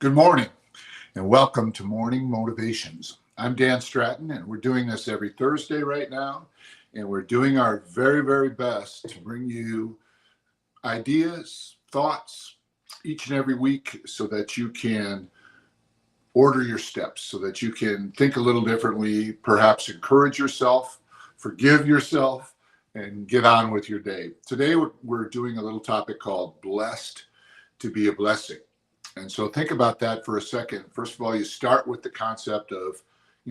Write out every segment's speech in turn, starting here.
Good morning and welcome to Morning Motivations. I'm Dan Stratton and we're doing this every Thursday right now. And we're doing our very, very best to bring you ideas, thoughts each and every week so that you can order your steps, so that you can think a little differently, perhaps encourage yourself, forgive yourself, and get on with your day. Today we're doing a little topic called Blessed to be a Blessing. And so think about that for a second. First of all, you start with the concept of,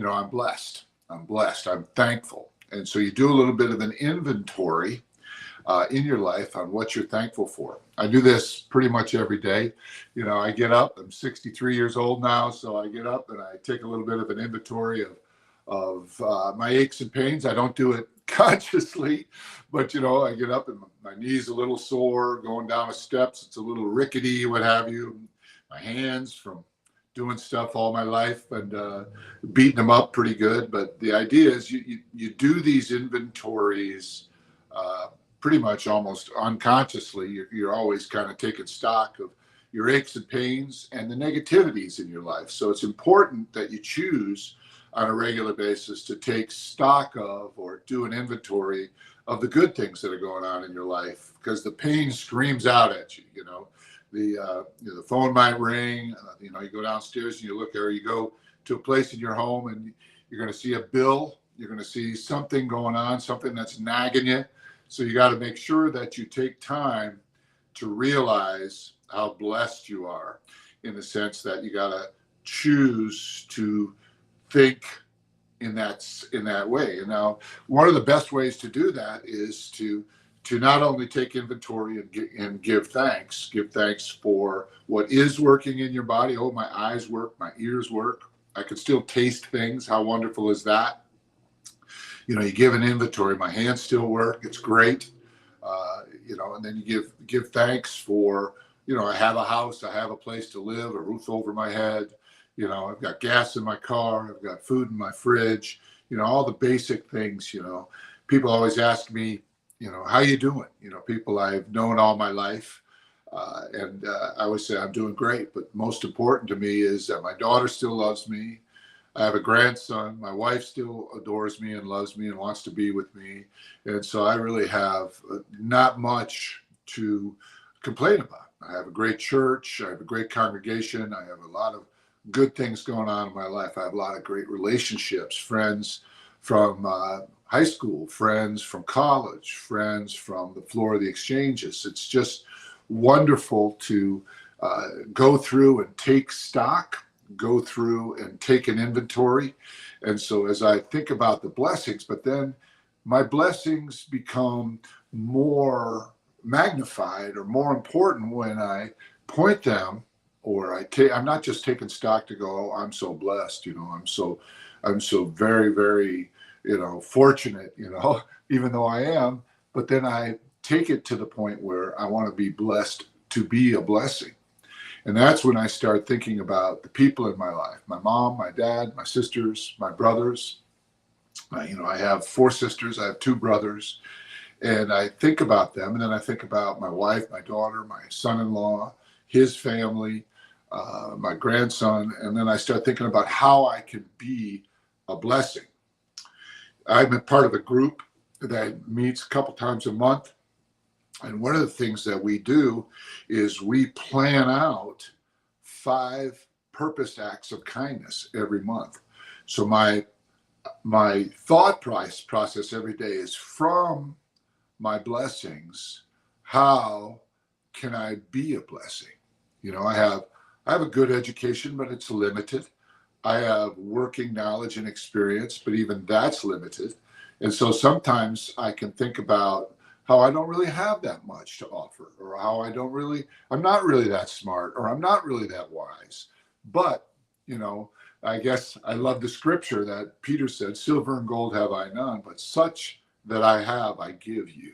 I'm blessed. I'm blessed. I'm thankful. And so you do a little bit of an inventory in your life on what you're thankful for. I do this pretty much every day. I get up. I'm 63 years old now, so I get up and I take a little bit of an inventory of my aches and pains. I don't do it consciously, but I get up and my knee's a little sore going down the steps. It's a little rickety, what have you. My hands from doing stuff all my life and beating them up pretty good. But the idea is you do these inventories pretty much almost unconsciously. You're always kind of taking stock of your aches and pains and the negativities in your life. So it's important that you choose on a regular basis to take stock of or do an inventory of the good things that are going on in your life, because the pain screams out at you. The phone might ring, you go downstairs and you look there, you go to a place in your home and you're going to see a bill, you're going to see something going on, something that's nagging you. So you got to make sure that you take time to realize how blessed you are, in the sense that you got to choose to think in that way. And now one of the best ways to do that is to not only take inventory and give thanks for what is working in your body. Oh, my eyes work, my ears work. I can still taste things. How wonderful is that? You give an inventory. My hands still work. It's great. And then you give thanks for, I have a house, I have a place to live, a roof over my head. I've got gas in my car. I've got food in my fridge. All the basic things. People always ask me, how you doing? People I've known all my life. And I always say I'm doing great. But most important to me is that my daughter still loves me. I have a grandson. My wife still adores me and loves me and wants to be with me. And so I really have not much to complain about. I have a great church. I have a great congregation. I have a lot of good things going on in my life. I have a lot of great relationships, friends from high school, friends from college, friends from the floor of the exchanges. It's just wonderful to go through and take stock, go through and take an inventory. And so as I think about the blessings, but then my blessings become more magnified or more important when I point them, or I'm not just taking stock to go, oh, I'm so blessed, I'm so very, very, fortunate, even though I am, but then I take it to the point where I want to be blessed to be a blessing. And that's when I start thinking about the people in my life, my mom, my dad, my sisters, my brothers. I have 4 sisters, I have 2 brothers, and I think about them. And then I think about my wife, my daughter, my son-in-law, his family, my grandson. And then I start thinking about how I can be a blessing. I'm a part of a group that meets a couple times a month. And one of the things that we do is we plan out 5 purpose acts of kindness every month. So my thought process every day is, from my blessings, how can I be a blessing? I have a good education, but it's limited. I have working knowledge and experience, but even that's limited. And so sometimes I can think about how I don't really have that much to offer, or how I'm not really that smart, or I'm not really that wise. But, I guess I love the scripture that Peter said, silver and gold have I none, but such that I have, I give you.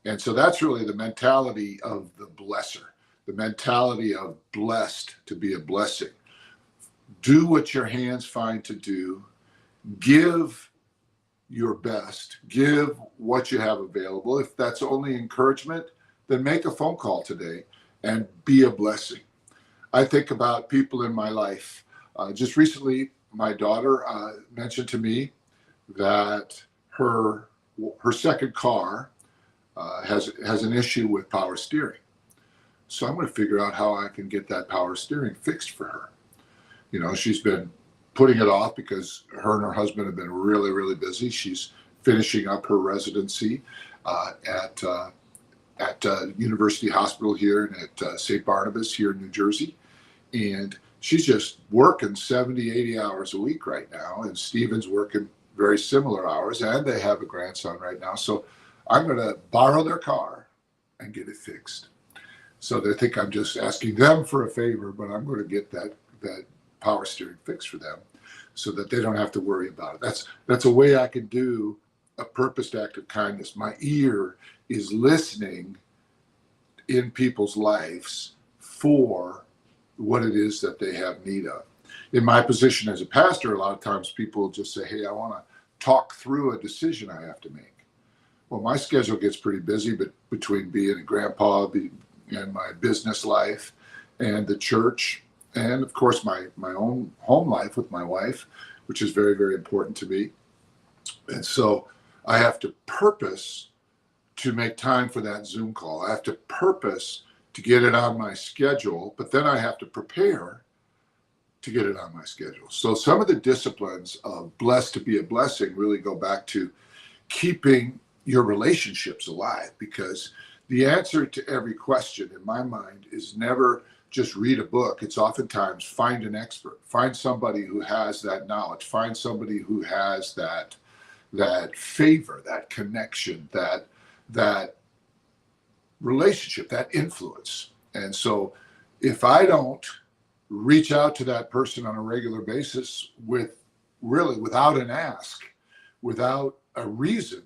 And so that's really the mentality of the blesser, the mentality of blessed to be a blessing. Do what your hands find to do. Give your best. Give what you have available. If that's only encouragement, then make a phone call today and be a blessing. I think about people in my life. Just recently, my daughter mentioned to me that her second car has an issue with power steering. So I'm going to figure out how I can get that power steering fixed for her. You know, she's been putting it off because her and her husband have been really, really busy. She's finishing up her residency at University Hospital here and at St. Barnabas here in New Jersey. And she's just working 70, 80 hours a week right now. And Steven's working very similar hours, and they have a grandson right now. So I'm going to borrow their car and get it fixed. So they think I'm just asking them for a favor, but I'm going to get that power steering fixed for them so that they don't have to worry about it. That's a way I can do a purposed act of kindness. My ear is listening in people's lives for what it is that they have need of. In my position as a pastor, a lot of times people just say, hey, I want to talk through a decision I have to make. Well, my schedule gets pretty busy, but between being a grandpa and my business life and the church, and of course my own home life with my wife, which is very, very important to me. And so I have to purpose to make time for that Zoom call. I have to purpose to get it on my schedule, but then I have to prepare to get it on my schedule. So some of the disciplines of blessed to be a blessing really go back to keeping your relationships alive, because the answer to every question in my mind is never just read a book. It's oftentimes find an expert, find somebody who has that knowledge, find somebody who has that favor, that connection, that relationship, that influence. And so if I don't reach out to that person on a regular basis without an ask, without a reason,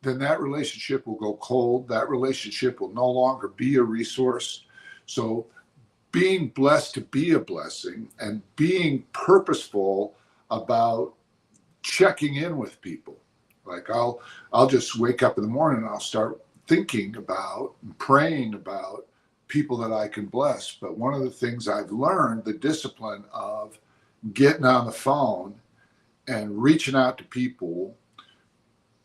then that relationship will go cold. That relationship will no longer be a resource. So being blessed to be a blessing and being purposeful about checking in with people. Like I'll just wake up in the morning and I'll start thinking about and praying about people that I can bless. But one of the things I've learned, the discipline of getting on the phone and reaching out to people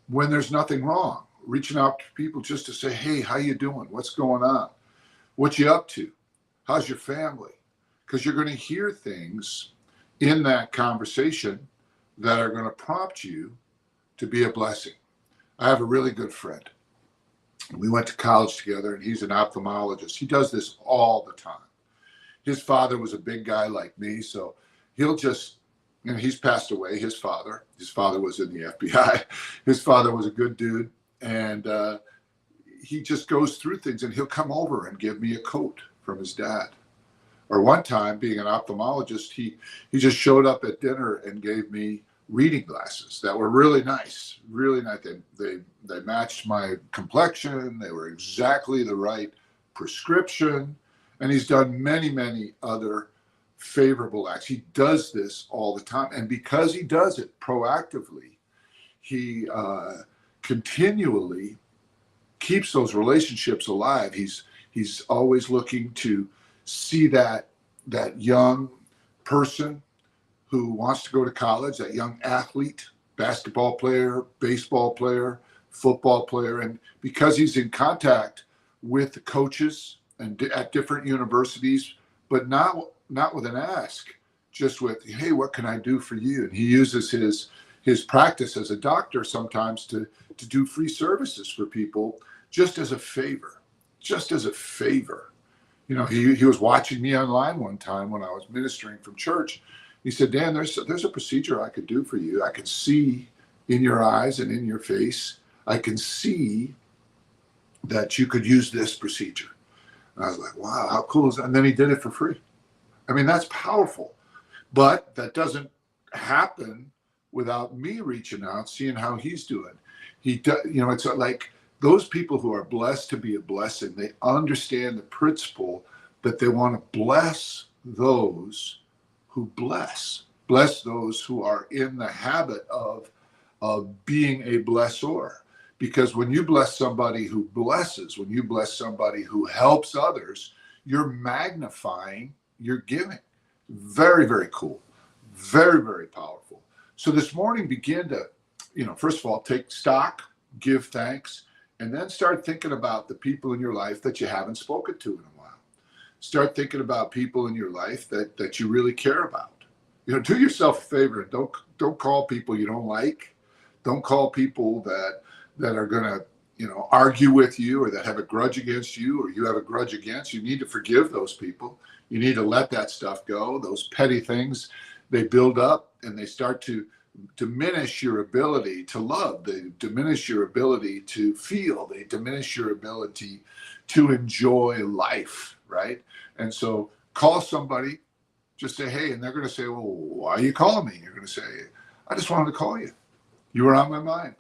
when there's nothing wrong, reaching out to people just to say, hey, how you doing? What's going on? What you up to? How's your family? Because you're going to hear things in that conversation that are going to prompt you to be a blessing. I have a really good friend. We went to college together, and he's an ophthalmologist. He does this all the time. His father was a big guy like me, so he'll just, and he's passed away, his father was in the FBI. His father was a good dude, and he just goes through things, and he'll come over and give me a coat from his dad. Or one time, being an ophthalmologist, he just showed up at dinner and gave me reading glasses that were really nice, really nice. They matched my complexion. They were exactly the right prescription. And he's done many, many other favorable acts. He does this all the time. And because he does it proactively, he continually keeps those relationships alive. He's always looking to see that young person who wants to go to college, that young athlete, basketball player, baseball player, football player. And because he's in contact with the coaches and at different universities, but not with an ask, just with, hey, what can I do for you? And he uses his practice as a doctor sometimes to do free services for people just as a favor. You know, he was watching me online one time when I was ministering from church. He said, Dan, there's a procedure I could do for you. I can see in your eyes and in your face, I can see that you could use this procedure. And I was like, wow, how cool is that? And then he did it for free. I mean, that's powerful. But that doesn't happen without me reaching out, seeing how he's doing. It's like those people who are blessed to be a blessing, they understand the principle that they want to bless those who bless those who are in the habit of being a blessor. Because when you bless somebody who blesses, when you bless somebody who helps others, you're magnifying you're giving. Very, very cool. Very, very powerful. So this morning, begin to, first of all, take stock, give thanks, and then start thinking about the people in your life that you haven't spoken to in a while. Start thinking about people in your life that you really care about. Do yourself a favor and don't call people you don't like. Don't call people that are going to, argue with you, or that have a grudge against you, or you have a grudge against. You need to forgive those people. You need to let that stuff go. Those petty things, they build up and they start to diminish your ability to love. They diminish your ability to feel. They diminish your ability to enjoy life, right? And so call somebody, just say, hey, and they're going to say, well, why are you calling me? You're going to say, I just wanted to call you. You were on my mind.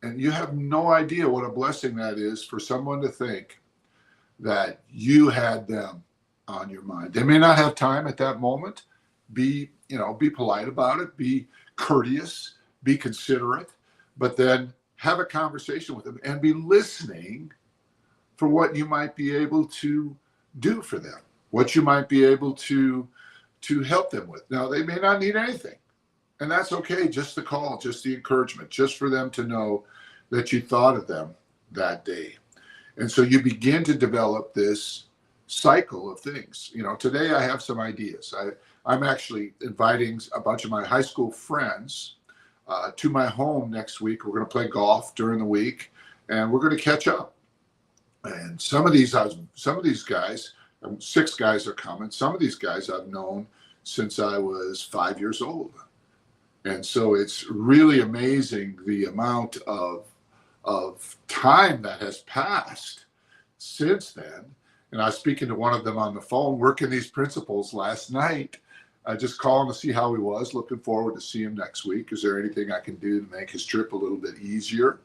And you have no idea what a blessing that is for someone to think that you had them on your mind. They may not have time at that moment. Be polite about it. Be courteous. Be considerate. But then have a conversation with them and be listening for what you might be able to do for them, what you might be able to help them with. Now, they may not need anything. And that's okay, just the call, just the encouragement, just for them to know that you thought of them that day. And so you begin to develop this cycle of things. Today I have some ideas. I'm actually inviting a bunch of my high school friends to my home next week. We're going to play golf during the week, and we're going to catch up. And some of these guys, 6 guys are coming. Some of these guys I've known since I was 5 years old. And so it's really amazing the amount of time that has passed since then. And I was speaking to one of them on the phone, working these principles last night. I just calling to see how he was, looking forward to see him next week. Is there anything I can do to make his trip a little bit easier?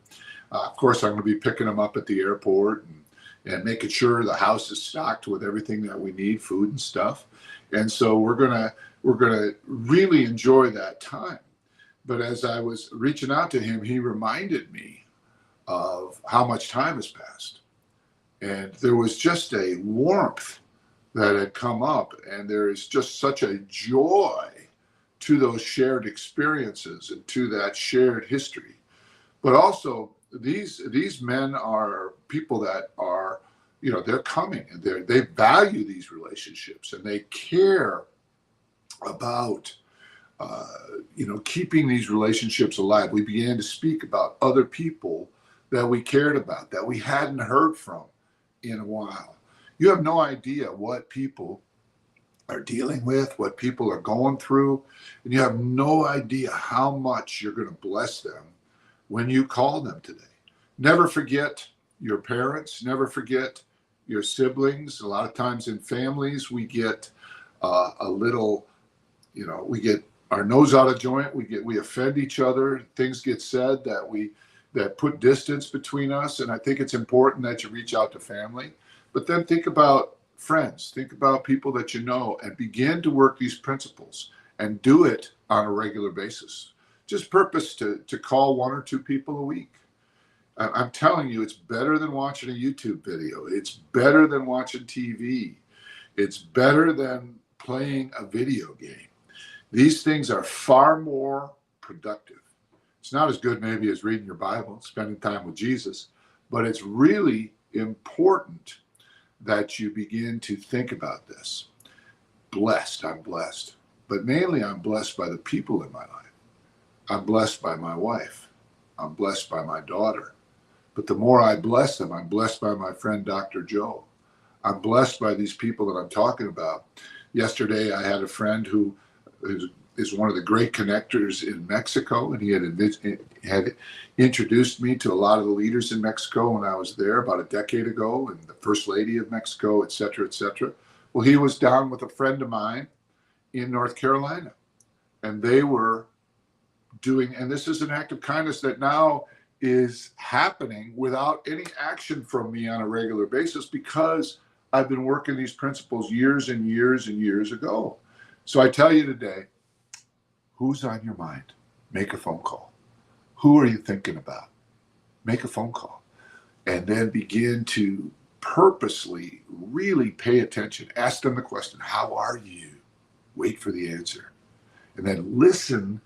Of course, I'm going to be picking him up at the airport and making sure the house is stocked with everything that we need, food and stuff. And so we're gonna really enjoy that time. But as I was reaching out to him, he reminded me of how much time has passed. And there was just a warmth that had come up, and there is just such a joy to those shared experiences and to that shared history. But also, these men are people that are, they're coming, and they value these relationships, and they care about keeping these relationships alive. We began to speak about other people that we cared about, that we hadn't heard from in a while. You have no idea what people are dealing with, what people are going through, and you have no idea how much you're going to bless them when you call them today. Never forget your parents. Never forget your siblings. A lot of times in families, we get we get our nose out of joint. We offend each other. Things get said that put distance between us. And I think it's important that you reach out to family. But then think about friends. Think about people that you know, and begin to work these principles and do it on a regular basis. Just purpose to call 1 or 2 people a week. I'm telling you, it's better than watching a YouTube video. It's better than watching TV. It's better than playing a video game. These things are far more productive. It's not as good maybe as reading your Bible, spending time with Jesus, but it's really important that you begin to think about this. I'm blessed. But mainly I'm blessed by the people in my life. I'm blessed by my wife. I'm blessed by my daughter. But the more I bless them, I'm blessed by my friend Dr. Joe. I'm blessed by these people that I'm talking about. Yesterday, I had a friend who is one of the great connectors in Mexico, and he had introduced me to a lot of the leaders in Mexico when I was there about a decade ago, and the First Lady of Mexico, et cetera, et cetera. Well, he was down with a friend of mine in North Carolina, and they were doing, and this is an act of kindness that now is happening without any action from me on a regular basis, because I've been working these principles years and years and years ago. So I tell you today, who's on your mind? Make a phone call. Who are you thinking about? Make a phone call. And then begin to purposely really pay attention. Ask them the question, how are you? Wait for the answer. And then listen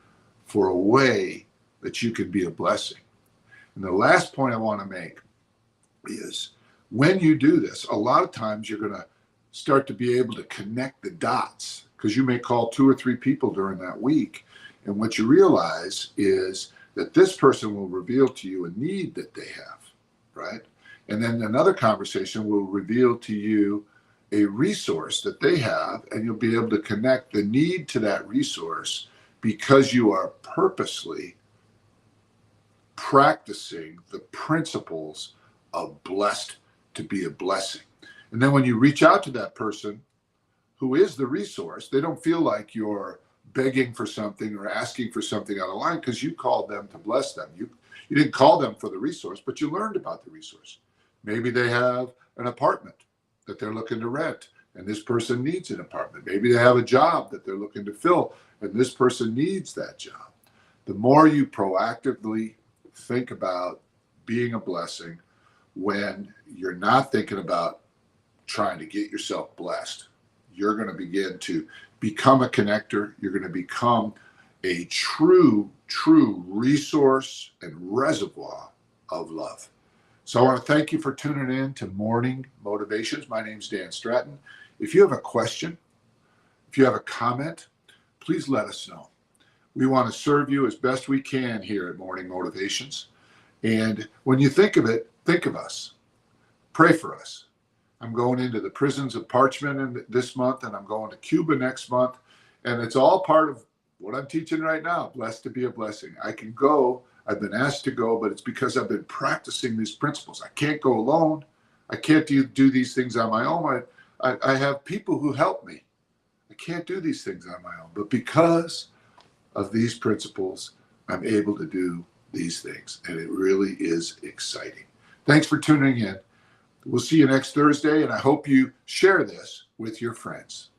for a way that you can be a blessing. And the last point I want to make is when you do this, a lot of times you're going to start to be able to connect the dots because you may call 2 or 3 people during that week. And what you realize is that this person will reveal to you a need that they have, right? And then another conversation will reveal to you a resource that they have, and you'll be able to connect the need to that resource because you are purposely practicing the principles of blessed to be a blessing. And then when you reach out to that person who is the resource, they don't feel like you're begging for something or asking for something out of line because you called them to bless them. You didn't call them for the resource, but you learned about the resource. Maybe they have an apartment that they're looking to rent, and this person needs an apartment. Maybe they have a job that they're looking to fill, and this person needs that job. The more you proactively think about being a blessing when you're not thinking about trying to get yourself blessed, you're going to begin to become a connector. You're going to become a true resource and reservoir of love. So I want to thank you for tuning in to Morning Motivations. My name's Dan Stratton. If you have a question, if you have a comment, please let us know. We want to serve you as best we can here at Morning Motivations. And when you think of it, think of us. Pray for us. I'm going into the prisons of Parchment this month, and I'm going to Cuba next month. And it's all part of what I'm teaching right now, blessed to be a blessing. I can go. I've been asked to go, but it's because I've been practicing these principles. I can't go alone. I can't do these things on my own. I have people who help me. I can't do these things on my own. But because of these principles, I'm able to do these things. And it really is exciting. Thanks for tuning in. We'll see you next Thursday, and I hope you share this with your friends.